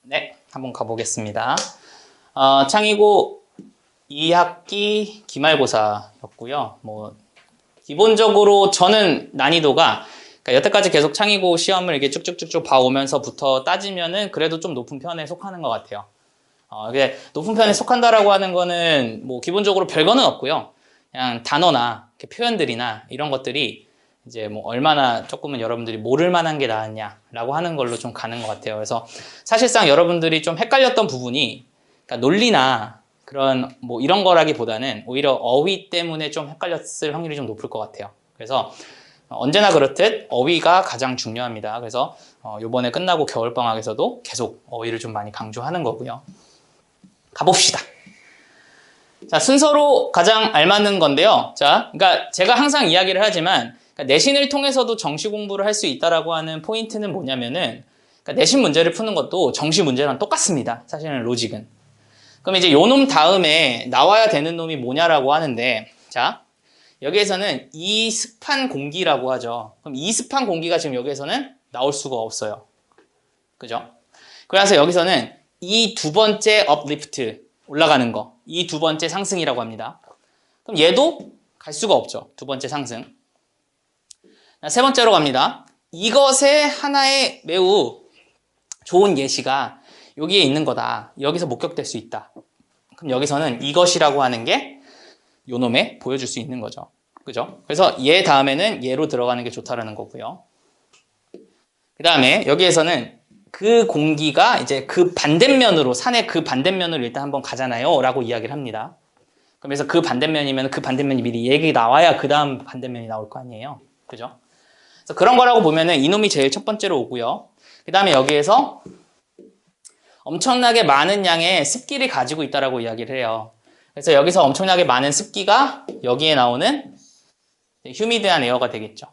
네, 한번 가보겠습니다. 창의고 2학기 기말고사였고요. 기본적으로 저는 난이도가, 그러니까 여태까지 계속 창의고 시험을 이렇게 쭉쭉쭉쭉 봐오면서부터 따지면은 그래도 좀 높은 편에 속하는 것 같아요. 이게 높은 편에 속한다라고 하는 거는 기본적으로 별거는 없고요. 그냥 단어나 표현들이나 이런 것들이 이제 얼마나 조금은 여러분들이 모를 만한 게 나았냐라고 하는 걸로 좀 가는 것 같아요. 그래서 사실상 여러분들이 좀 헷갈렸던 부분이, 그러니까 논리나 그런 이런 거라기보다는 오히려 어휘 때문에 좀 헷갈렸을 확률이 좀 높을 것 같아요. 그래서 언제나 그렇듯 어휘가 가장 중요합니다. 그래서 요번에 끝나고 겨울방학에서도 계속 어휘를 좀 많이 강조하는 거고요. 가봅시다. 자, 순서로 가장 알맞는 건데요. 자, 그러니까 제가 항상 이야기를 하지만, 그러니까 내신을 통해서도 정시 공부를 할 수 있다라고 하는 포인트는 뭐냐면은, 그러니까 내신 문제를 푸는 것도 정시 문제랑 똑같습니다. 사실은 로직은. 그럼 이제 요 놈 다음에 나와야 되는 놈이 뭐냐라고 하는데, 자, 여기에서는 이습한 공기라고 하죠. 그럼 이습한 공기가 지금 여기에서는 나올 수가 없어요. 그죠? 그래서 여기서는 이 두 번째 업리프트, 올라가는 거, 이 두 번째 상승이라고 합니다. 그럼 얘도 갈 수가 없죠. 두 번째 상승. 세 번째로 갑니다. 이것의 하나의 매우 좋은 예시가 여기에 있는 거다. 여기서 목격될 수 있다. 그럼 여기서는 이것이라고 하는 게 요놈에 보여줄 수 있는 거죠. 그죠? 그래서 얘 다음에는 얘로 들어가는 게 좋다라는 거고요. 그 다음에 여기에서는 그 공기가 이제 그 반대면으로, 산의 그 반대면으로 일단 한번 가잖아요 라고 이야기를 합니다. 그래서 그 반대면이면 그 반대면이 미리 얘기 나와야 그 다음 반대면이 나올 거 아니에요. 그죠? 그래서 그런 거라고 보면은 이놈이 제일 첫 번째로 오고요. 그 다음에 여기에서 엄청나게 많은 양의 습기를 가지고 있다라고 이야기를 해요. 그래서 여기서 엄청나게 많은 습기가 여기에 나오는 휴미드한 에어가 되겠죠.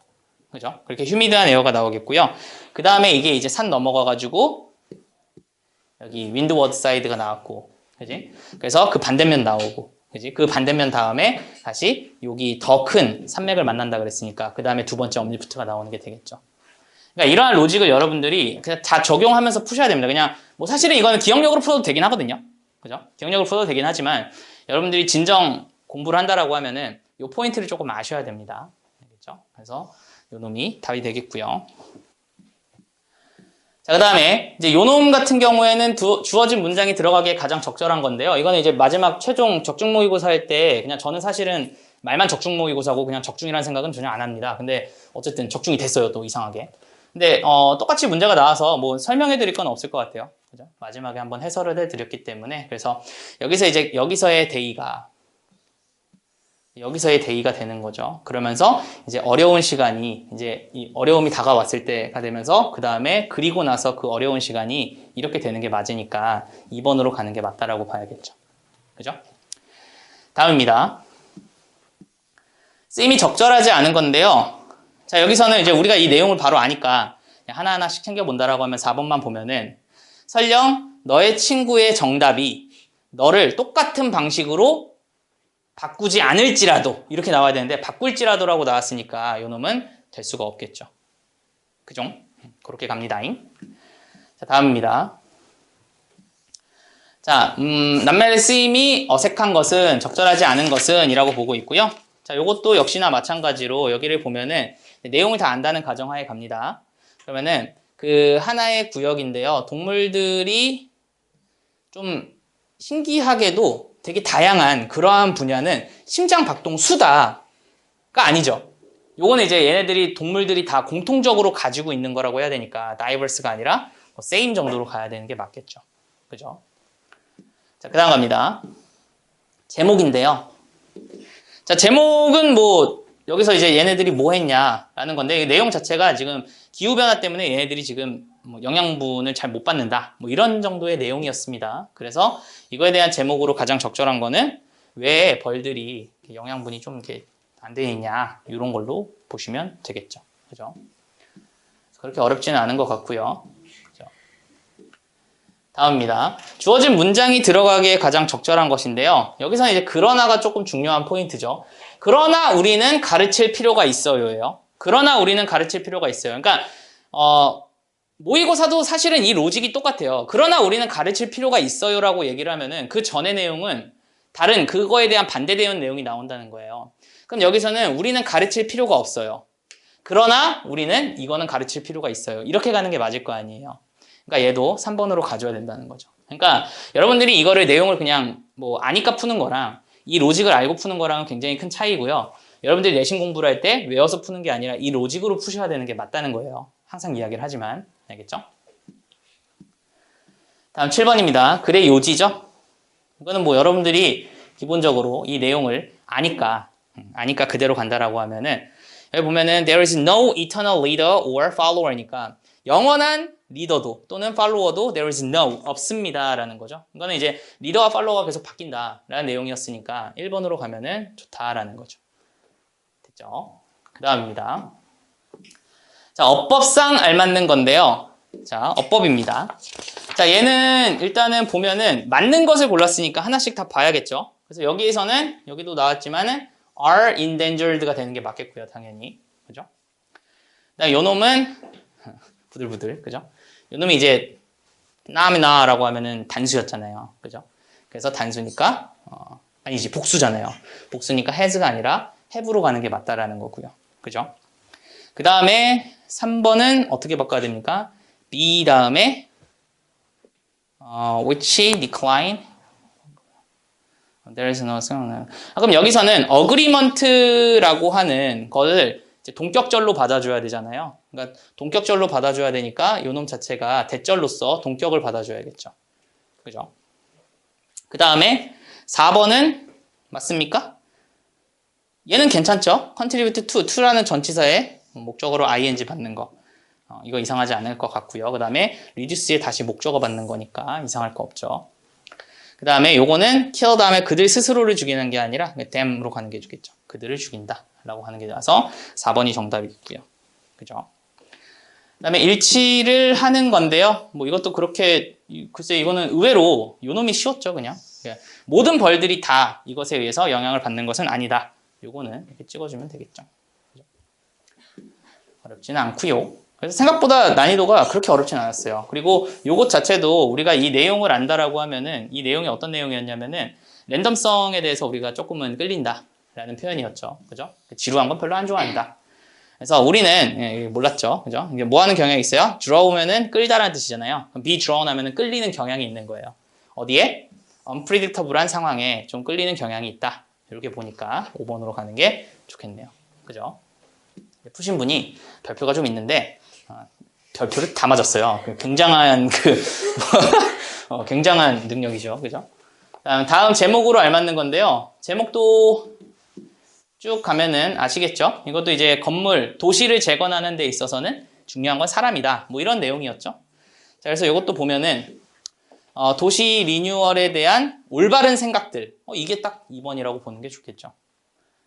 그죠? 그렇게 휴미드한 에어가 나오겠고요. 그 다음에 이게 이제 산 넘어가가지고 여기 윈드워드 사이드가 나왔고, 그지? 그래서 그 반대면 나오고, 그지? 그 반대면 다음에 다시 여기 더 큰 산맥을 만난다 그랬으니까 그 다음에 두 번째 업리프트가 나오는 게 되겠죠. 그러니까 이러한 로직을 여러분들이 그냥 다 적용하면서 푸셔야 됩니다. 그냥 사실은 이거는 기억력으로 풀어도 되긴 하거든요. 그죠? 기억력으로 풀어도 되긴 하지만 여러분들이 진정 공부를 한다라고 하면은 이 포인트를 조금 아셔야 됩니다. 알겠죠? 그래서 요 놈이 답이 되겠고요. 자, 그 다음에 이제 요 놈 같은 경우에는 주어진 문장이 들어가기에 가장 적절한 건데요. 이거는 이제 마지막 최종 적중 모의고사 할 때 그냥 저는 사실은 말만 적중 모의고사고 그냥 적중이라는 생각은 전혀 안 합니다. 근데 어쨌든 적중이 됐어요, 또 이상하게. 근데 똑같이 문제가 나와서 설명해 드릴 건 없을 것 같아요. 그죠? 마지막에 한번 해설을 해 드렸기 때문에. 그래서 여기서의 대의가 되는 거죠. 그러면서 이제 어려운 시간이, 이제 이 어려움이 다가왔을 때가 되면서 그 다음에 그리고 나서 그 어려운 시간이 이렇게 되는 게 맞으니까 2번으로 가는 게 맞다라고 봐야겠죠. 그죠? 다음입니다. 쓰임이 적절하지 않은 건데요. 자, 여기서는 이제 우리가 이 내용을 바로 아니까 하나하나씩 챙겨본다라고 하면 4번만 보면은, 설령 너의 친구의 정답이 너를 똑같은 방식으로 바꾸지 않을지라도, 이렇게 나와야 되는데 바꿀지라도라고 나왔으니까 요놈은 될 수가 없겠죠. 그죠? 그렇게 갑니다잉. 자, 다음입니다. 자, 낱말의 쓰임이 어색한 것은, 적절하지 않은 것은 이라고 보고 있고요. 자, 요것도 역시나 마찬가지로 여기를 보면은 내용을 다 안다는 가정하에 갑니다. 그러면은 그 하나의 구역인데요. 동물들이 좀 신기하게도 되게 다양한 그러한 분야는 심장박동 수다가 아니죠. 요거는 이제 동물들이 다 공통적으로 가지고 있는 거라고 해야 되니까 diverse가 아니라 same 정도로 가야 되는 게 맞겠죠. 그죠? 자, 그 다음 갑니다. 제목인데요. 자, 제목은 여기서 이제 얘네들이 뭐 했냐라는 건데, 내용 자체가 지금 기후변화 때문에 얘네들이 지금 영양분을 잘 못 받는다, 이런 정도의 내용이었습니다. 그래서 이거에 대한 제목으로 가장 적절한 거는 왜 벌들이 영양분이 좀 이렇게 안 돼 있냐, 이런 걸로 보시면 되겠죠. 그죠? 그렇게 어렵지는 않은 것 같고요. 그죠? 다음입니다. 주어진 문장이 들어가기에 가장 적절한 것인데요. 여기서는 이제 그러나가 조금 중요한 포인트죠. 그러나 우리는 가르칠 필요가 있어요예요. 그러나 우리는 가르칠 필요가 있어요. 그러니까 모의고사도 사실은 이 로직이 똑같아요. 그러나 우리는 가르칠 필요가 있어요라고 얘기를 하면은 그 전의 내용은 다른 그거에 대한 반대되는 내용이 나온다는 거예요. 그럼 여기서는 우리는 가르칠 필요가 없어요. 그러나 우리는 이거는 가르칠 필요가 있어요. 이렇게 가는 게 맞을 거 아니에요. 그러니까 얘도 3번으로 가져야 된다는 거죠. 그러니까 여러분들이 이거를 내용을 그냥 뭐 아니까 푸는 거랑 이 로직을 알고 푸는 거랑은 굉장히 큰 차이고요. 여러분들이 내신 공부를 할 때 외워서 푸는 게 아니라 이 로직으로 푸셔야 되는 게 맞다는 거예요. 항상 이야기를 하지만. 알겠죠? 다음 7번입니다. 글의 요지죠? 이거는 뭐 여러분들이 기본적으로 이 내용을 아니까 그대로 간다라고 하면은 여기 보면은 there is no eternal leader or follower니까 영원한 리더도 또는 팔로워도 there is no 없습니다 라는 거죠. 이거는 이제 리더와 팔로워가 계속 바뀐다 라는 내용이었으니까 1번으로 가면은 좋다라는 거죠. 됐죠? 그 다음입니다. 자, 어법상 알맞는 건데요. 자, 어법입니다. 자, 얘는 일단은 보면은 맞는 것을 골랐으니까 하나씩 다 봐야겠죠. 그래서 여기에서는 여기도 나왔지만은 are endangered가 되는 게 맞겠고요, 당연히. 그죠? 그다음 요 놈은 부들부들, 그죠? 요 놈이 이제 나라고 하면은 단수였잖아요. 그죠? 그래서 단수니까 아니지, 복수잖아요. 복수니까 has가 아니라 have로 가는 게 맞다라는 거고요. 그죠? 그 다음에 3번은 어떻게 바꿔야 됩니까? B 다음에 which decline there is no 그럼 여기서는 agreement라고 하는 거를 이제 동격절로 받아줘야 되잖아요. 그러니까 동격절로 받아줘야 되니까 이 놈 자체가 대절로서 동격을 받아줘야겠죠. 그죠? 그 다음에 4번은 맞습니까? 얘는 괜찮죠? contribute to라는 전치사에 목적어로 ing 받는 거. 이거 이상하지 않을 것 같고요. 그 다음에 reduce에 다시 목적어 받는 거니까 이상할 거 없죠. 그 다음에 요거는 kill 다음에 그들 스스로를 죽이는 게 아니라 them으로 가는 게 좋겠죠. 그들을 죽인다 라고 하는 게 나와서 4번이 정답이고요. 그죠? 그 다음에 일치를 하는 건데요. 뭐 이것도 그렇게 글쎄 이거는 의외로 요놈이 쉬웠죠. 그냥 모든 벌들이 다 이것에 의해서 영향을 받는 것은 아니다. 요거는 이렇게 찍어주면 되겠죠. 그죠? 어렵지는 않고요. 그래서 생각보다 난이도가 그렇게 어렵진 않았어요. 그리고 요것 자체도 우리가 이 내용을 안다라고 하면은 이 내용이 어떤 내용이었냐면은 랜덤성에 대해서 우리가 조금은 끌린다라는 표현이었죠. 그죠? 지루한 건 별로 안 좋아한다. 그래서 우리는 몰랐죠. 그죠? 이게 뭐 하는 경향이 있어요? draw면은 끌다라는 뜻이잖아요. be drawn 하면은 끌리는 경향이 있는 거예요. 어디에? unpredictable한 상황에 좀 끌리는 경향이 있다. 이렇게 보니까 5번으로 가는 게 좋겠네요. 그죠? 푸신 분이 별표가 좀 있는데 별표를 다 맞았어요. 굉장한 굉장한 능력이죠. 그죠? 다음 제목으로 알맞는 건데요. 제목도 쭉 가면은 아시겠죠? 이것도 이제 건물, 도시를 재건하는 데 있어서는 중요한 건 사람이다. 뭐 이런 내용이었죠. 자, 그래서 이것도 보면은 도시 리뉴얼에 대한 올바른 생각들. 이게 딱 2번이라고 보는 게 좋겠죠.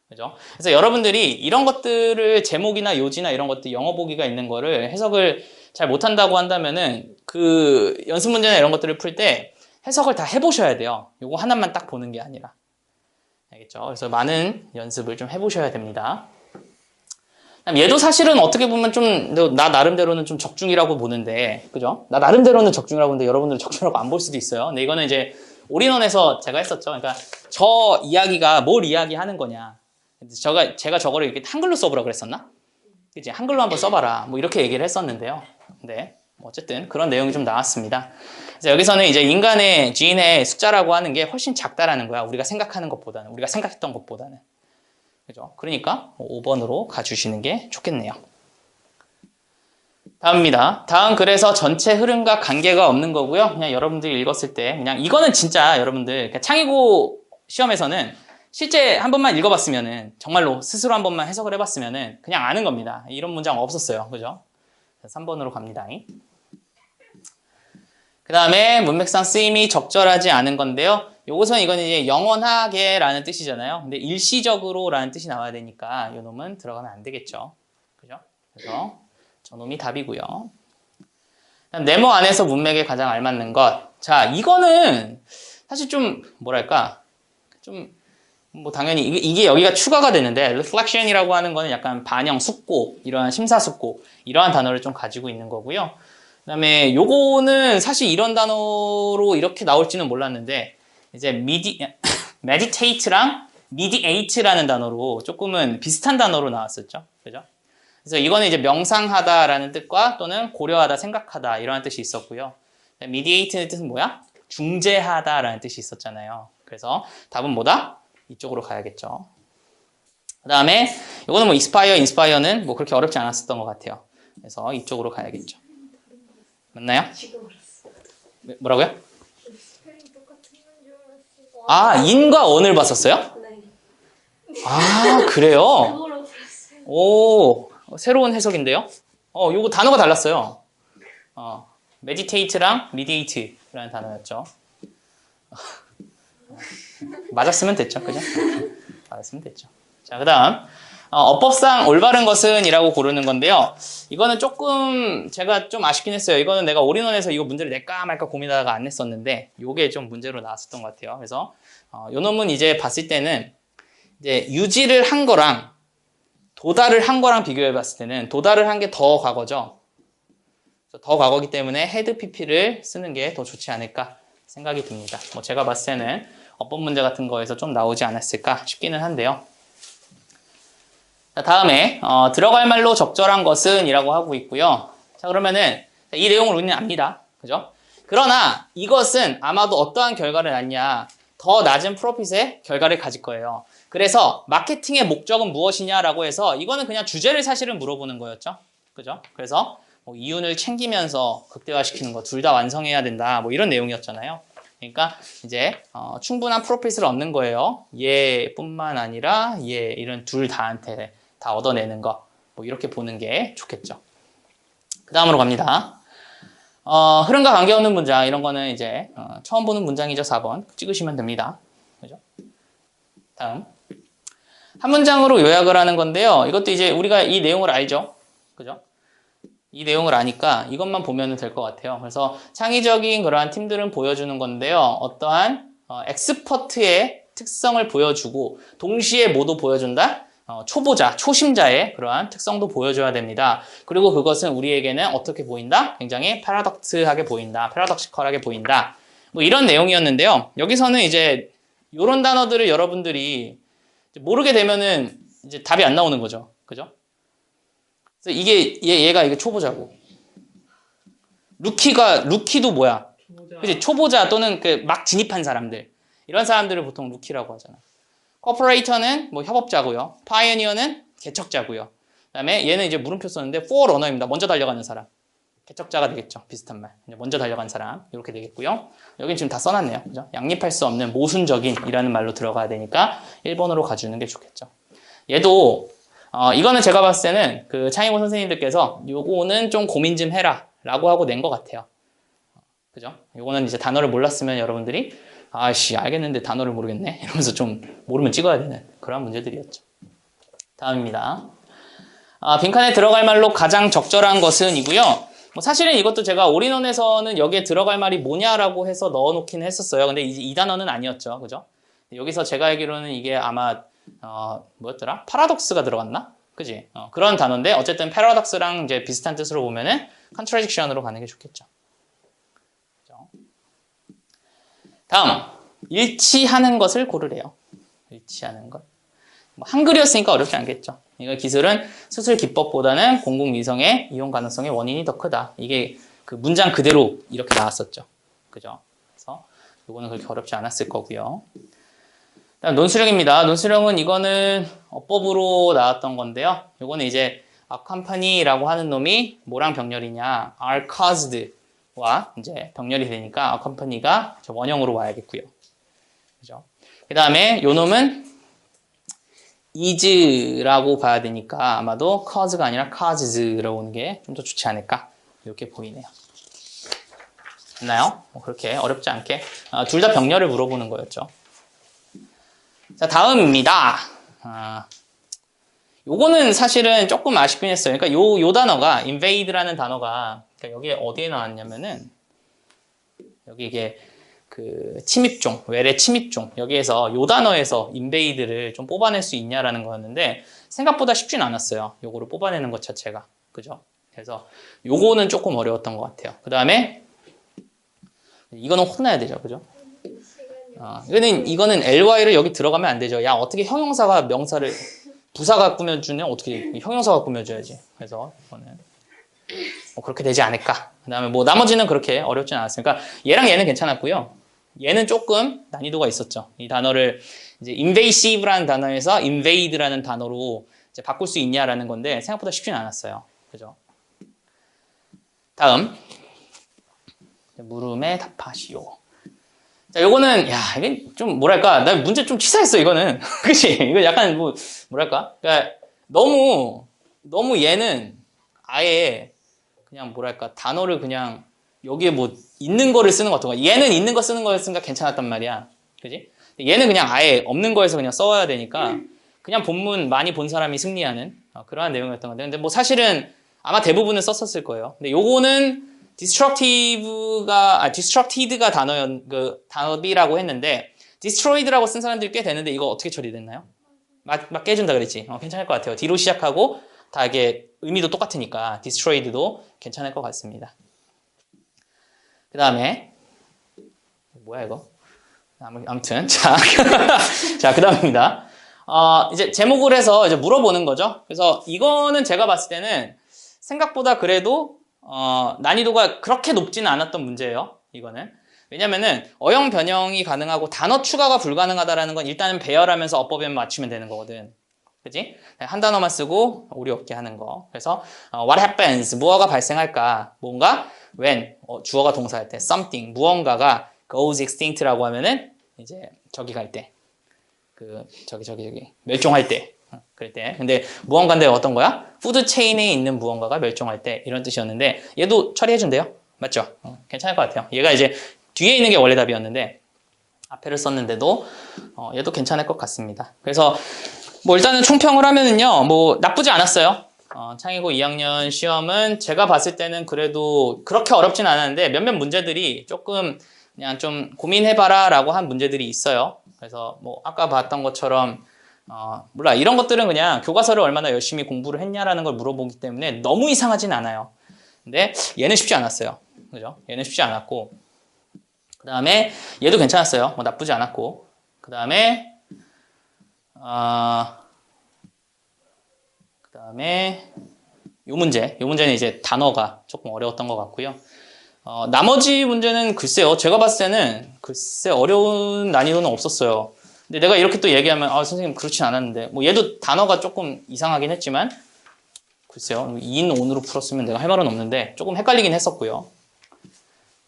그죠? 그래서 여러분들이 이런 것들을 제목이나 요지나 이런 것들 영어 보기가 있는 거를 해석을 잘 못한다고 한다면은 그 연습 문제나 이런 것들을 풀 때 해석을 다 해보셔야 돼요. 요거 하나만 딱 보는 게 아니라. 알겠죠? 그래서 많은 연습을 좀 해보셔야 됩니다. 얘도 사실은 어떻게 보면 좀 나 나름대로는 좀 적중이라고 보는데, 그죠? 나 나름대로는 적중이라고 보는데 여러분들은 적중이라고 안 볼 수도 있어요. 근데 이거는 이제 올인원에서 제가 했었죠. 그러니까 저 이야기가 뭘 이야기하는 거냐. 제가 저거를 이렇게 한글로 써보라 그랬었나? 이제 한글로 한번 써봐라. 뭐 이렇게 얘기를 했었는데요. 근데 어쨌든 그런 내용이 좀 나왔습니다. 그래서 여기서는 이제 인간의 지인의 숫자라고 하는 게 훨씬 작다라는 거야. 우리가 생각하는 것보다는, 우리가 생각했던 것보다는. 그죠? 그러니까 5번으로 가주시는 게 좋겠네요. 다음입니다. 다음 글에서 전체 흐름과 관계가 없는 거고요. 그냥 여러분들이 읽었을 때 그냥 이거는 진짜 여러분들 창의고 시험에서는 실제 한 번만 읽어봤으면은 정말로 스스로 한 번만 해석을 해봤으면은 그냥 아는 겁니다. 이런 문장 없었어요. 그죠? 3번으로 갑니다. 그 다음에 문맥상 쓰임이 적절하지 않은 건데요. 요것은 이거는 이제 영원하게라는 뜻이잖아요. 근데 일시적으로라는 뜻이 나와야 되니까 요 놈은 들어가면 안 되겠죠. 그죠? 그래서 저놈이 답이고요. 네모 안에서 문맥에 가장 알맞는 것. 자, 이거는 사실 좀 뭐랄까 좀 뭐 당연히 이게 여기가 추가가 되는데 reflection이라고 하는 거는 약간 반영, 숙고, 이러한 심사숙고 이러한 단어를 좀 가지고 있는 거고요. 그다음에 요거는 사실 이런 단어로 이렇게 나올지는 몰랐는데 이제 meditate랑 mediate라는 단어로 조금은 비슷한 단어로 나왔었죠. 그죠? 그래서 이거는 이제 명상하다라는 뜻과 또는 고려하다, 생각하다 이런 뜻이 있었고요. mediate의 뜻은 뭐야? 중재하다라는 뜻이 있었잖아요. 그래서 답은 뭐다? 이쪽으로 가야겠죠. 그 다음에 이거는 뭐 inspire는 뭐 그렇게 어렵지 않았었던 것 같아요. 그래서 이쪽으로 가야겠죠. 맞나요? 뭐라고요? 아, in과 on을 봤었어요? 네. 아, 그래요? 그거로 들었어요. 오, 새로운 해석인데요? 요거 단어가 달랐어요. meditate랑 mediate라는 단어였죠. 맞았으면 됐죠, 그죠? 맞았으면 됐죠. 자, 그 다음. 어법상 올바른 것은 이라고 고르는 건데요. 이거는 조금 제가 좀 아쉽긴 했어요. 이거는 내가 올인원에서 이거 문제를 낼까 말까 고민하다가 안 냈었는데 요게 좀 문제로 나왔었던 것 같아요. 그래서 요 놈은 이제 봤을 때는 이제 유지를 한 거랑 도달을 한 거랑 비교해 봤을 때는 도달을 한 게 더 과거죠. 더 과거기 때문에 had pp를 쓰는 게 더 좋지 않을까 생각이 듭니다. 뭐 제가 봤을 때는 어법 문제 같은 거에서 좀 나오지 않았을까 싶기는 한데요. 자, 다음에 들어갈 말로 적절한 것은 이라고 하고 있고요. 자, 그러면은 이 내용을 우리는 압니다. 그죠? 그러나 이것은 아마도 어떠한 결과를 낳냐, 더 낮은 프로핏의 결과를 가질 거예요. 그래서 마케팅의 목적은 무엇이냐라고 해서 이거는 그냥 주제를 사실은 물어보는 거였죠. 그죠? 그래서 뭐 이윤을 챙기면서 극대화시키는 거 둘 다 완성해야 된다. 뭐 이런 내용이었잖아요. 그러니까 이제 충분한 프로핏을 얻는 거예요. 얘뿐만 아니라 얘 이런 둘 다한테 다 얻어내는 거. 뭐 이렇게 보는 게 좋겠죠. 그 다음으로 갑니다. 흐름과 관계없는 문장 이런 거는 이제 처음 보는 문장이죠. 4번 찍으시면 됩니다. 그죠? 다음 한 문장으로 요약을 하는 건데요. 이것도 이제 우리가 이 내용을 알죠. 그죠? 이 내용을 아니까 이것만 보면 될 것 같아요. 그래서 창의적인 그러한 팀들은 보여주는 건데요. 어떠한 엑스퍼트의 특성을 보여주고 동시에 모두 보여준다? 초보자, 초심자의 그러한 특성도 보여줘야 됩니다. 그리고 그것은 우리에게는 어떻게 보인다? 굉장히 패러독스하게 보인다. 패러독시컬하게 보인다. 뭐 이런 내용이었는데요. 여기서는 이제 이런 단어들을 여러분들이 모르게 되면은 이제 답이 안 나오는 거죠. 그죠? 그래서 얘가 이게 초보자고. 루키도 뭐야? 그치? 초보자 또는 그 막 진입한 사람들. 이런 사람들을 보통 루키라고 하잖아. 코퍼레이터는 뭐 협업자고요. 파이어니어는 개척자고요. 그다음에 얘는 이제 물음표 썼는데 포러너입니다. 먼저 달려가는 사람. 개척자가 되겠죠. 비슷한 말. 먼저 달려간 사람. 이렇게 되겠고요. 여긴 지금 다 써놨네요. 그죠? 양립할 수 없는 모순적인이라는 말로 들어가야 되니까 1번으로 가주는 게 좋겠죠. 얘도 이거는 제가 봤을 때는 그 창의고 선생님들께서 요거는 좀 고민 좀 해라 라고 하고 낸 것 같아요. 그죠? 요거는 이제 단어를 몰랐으면 여러분들이 아씨 알겠는데 단어를 모르겠네 이러면서 좀 모르면 찍어야 되는 그런 문제들이었죠. 다음입니다. 빈칸에 들어갈 말로 가장 적절한 것은 이고요. 뭐 사실은 이것도 제가 올인원에서는 여기에 들어갈 말이 뭐냐라고 해서 넣어놓긴 했었어요. 근데 이 단어는 아니었죠. 그죠? 여기서 제가 알기로는 이게 아마 뭐였더라? 파라독스가 들어갔나? 그지? 그런 단어인데 어쨌든 패러독스랑 이제 비슷한 뜻으로 보면은 컨트라딕션으로 가는 게 좋겠죠. 그죠? 다음 일치하는 것을 고르래요. 일치하는 것. 뭐 한글이었으니까 어렵지 않겠죠. 이거 기술은 수술 기법보다는 공공위성의 이용 가능성의 원인이 더 크다. 이게 그 문장 그대로 이렇게 나왔었죠. 그죠? 그래서 이거는 그렇게 어렵지 않았을 거고요. 다음 논술형입니다. 논술형은 이거는 어법으로 나왔던 건데요. 이거는 이제 accompany라고 하는 놈이 뭐랑 병렬이냐? are caused와 이제 병렬이 되니까 accompany가 원형으로 와야겠고요. 그죠? 그 다음에 요 놈은 is라고 봐야 되니까 아마도 cause가 아니라 causes로 오는 게 좀 더 좋지 않을까 이렇게 보이네요. 됐나요? 뭐 그렇게 어렵지 않게 둘 다 병렬을 물어보는 거였죠. 자, 다음입니다. 요거는 사실은 조금 아쉽긴 했어요. 그러니까 요 단어가 invade라는 단어가 그러니까 여기에 어디에 나왔냐면은 여기 이게 그 침입종, 외래 침입종 여기에서 요 단어에서 invade를 좀 뽑아낼 수 있냐라는 거였는데 생각보다 쉽진 않았어요. 요거를 뽑아내는 것 자체가. 그죠? 그래서 요거는 조금 어려웠던 것 같아요. 그 다음에 이거는 혼나야 되죠, 그죠? 이거는 ly를 여기 들어가면 안 되죠. 야, 어떻게 형용사가 명사를 부사가 꾸며주냐? 어떻게 형용사가 꾸며줘야지. 그래서 이거는 뭐 그렇게 되지 않을까. 그 다음에 뭐 나머지는 그렇게 어렵진 않았으니까 얘랑 얘는 괜찮았고요. 얘는 조금 난이도가 있었죠. 이 단어를 이제 invasive라는 단어에서 invade라는 단어로 이제 바꿀 수 있냐라는 건데 생각보다 쉽지는 않았어요. 그죠? 다음 물음에 답하시오. 자, 요거는 야 이게 좀 뭐랄까 나 문제 좀 치사했어 이거는. 그치? 이거 약간 뭐 뭐랄까? 그러니까 너무 얘는 아예 그냥 뭐랄까 단어를 그냥 여기에 뭐 있는 거를 쓰는 것 같은 거야. 얘는 있는 거 쓰는 거였으니까 괜찮았단 말이야. 그지? 얘는 그냥 아예 없는 거에서 그냥 써와야 되니까 그냥 본문 많이 본 사람이 승리하는 그러한 내용이었던 건데 근데 뭐 사실은 아마 대부분은 썼었을 거예요. 근데 요거는 destructed가 단어비라고 했는데 destroyed라고 쓴 사람들이 꽤 되는데 이거 어떻게 처리됐나요? 맞게 해준다 그랬지. 괜찮을 것 같아요. D로 시작하고 다 이게 의미도 똑같으니까 destroyed도 괜찮을 것 같습니다. 그 다음에 뭐야 이거? 아무튼 자, 자 그다음입니다. 이제 제목을 해서 이제 물어보는 거죠. 그래서 이거는 제가 봤을 때는 생각보다 그래도 난이도가 그렇게 높지는 않았던 문제예요. 이거는 왜냐면은 어형 변형이 가능하고 단어 추가가 불가능하다라는 건 일단은 배열하면서 어법에만 맞추면 되는 거거든. 그지? 한 단어만 쓰고 오류 없게 하는 거. 그래서 what happens 무엇가 발생할까? 뭔가 when 주어가 동사할 때 something 무언가가 goes extinct라고 하면은 이제 저기 갈 때 저기 멸종할 때 그럴 때. 근데 무언가인데 어떤 거야? 푸드 체인에 있는 무언가가 멸종할 때 이런 뜻이었는데 얘도 처리해준대요. 맞죠? 괜찮을 것 같아요. 얘가 이제 뒤에 있는 게 원래 답이었는데 앞에를 썼는데도 얘도 괜찮을 것 같습니다. 그래서 뭐 일단은 총평을 하면은요, 뭐 나쁘지 않았어요. 창의고 2학년 시험은 제가 봤을 때는 그래도 그렇게 어렵진 않았는데 몇몇 문제들이 조금 그냥 좀 고민해봐라 라고 한 문제들이 있어요. 그래서 뭐 아까 봤던 것처럼 몰라 이런 것들은 그냥 교과서를 얼마나 열심히 공부를 했냐라는 걸 물어보기 때문에 너무 이상하진 않아요. 근데 얘는 쉽지 않았어요. 그죠? 얘는 쉽지 않았고 그 다음에 얘도 괜찮았어요. 뭐 나쁘지 않았고 그 다음에 요 문제는 이제 단어가 조금 어려웠던 것 같고요. 나머지 문제는 글쎄요. 제가 봤을 때는 글쎄 어려운 난이도는 없었어요. 근데 내가 이렇게 또 얘기하면 선생님 그렇진 않았는데 뭐 얘도 단어가 조금 이상하긴 했지만 글쎄요. 2인 5으로 풀었으면 내가 할 말은 없는데 조금 헷갈리긴 했었고요.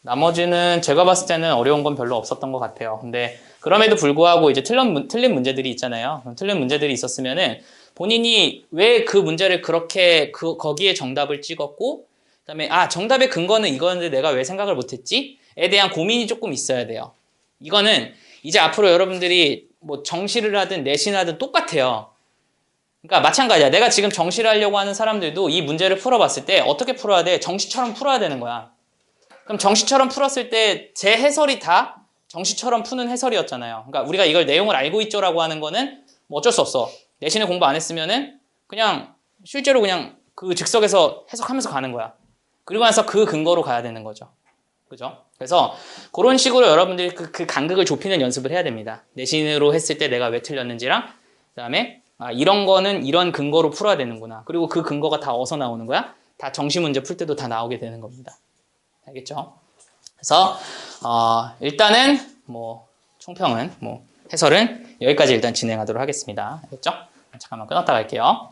나머지는 제가 봤을 때는 어려운 건 별로 없었던 것 같아요. 근데 그럼에도 불구하고 이제 틀린 문제들이 있잖아요. 틀린 문제들이 있었으면은 본인이 왜 그 문제를 그렇게 거기에 정답을 찍었고 그다음에 정답의 근거는 이거였는데 내가 왜 생각을 못했지? 에 대한 고민이 조금 있어야 돼요. 이거는 이제 앞으로 여러분들이 뭐 정시를 하든 내신을 하든 똑같아요. 그러니까 마찬가지야. 내가 지금 정시를 하려고 하는 사람들도 이 문제를 풀어봤을 때 어떻게 풀어야 돼? 정시처럼 풀어야 되는 거야. 그럼 정시처럼 풀었을 때 제 해설이 다 정시처럼 푸는 해설이었잖아요. 그러니까 우리가 이걸 내용을 알고 있죠라고 하는 거는 뭐 어쩔 수 없어. 내신에 공부 안 했으면은 그냥 실제로 그냥 그 즉석에서 해석하면서 가는 거야. 그리고 나서 그 근거로 가야 되는 거죠. 그죠? 그래서 그런 식으로 여러분들이 그 간극을 좁히는 연습을 해야 됩니다. 내신으로 했을 때 내가 왜 틀렸는지랑 그다음에 이런 거는 이런 근거로 풀어야 되는구나. 그리고 그 근거가 다 어디서 나오는 거야? 다 정시 문제 풀 때도 다 나오게 되는 겁니다. 알겠죠? 그래서 일단은 뭐 총평은 뭐 해설은 여기까지 일단 진행하도록 하겠습니다. 알겠죠? 잠깐만 끊었다 갈게요.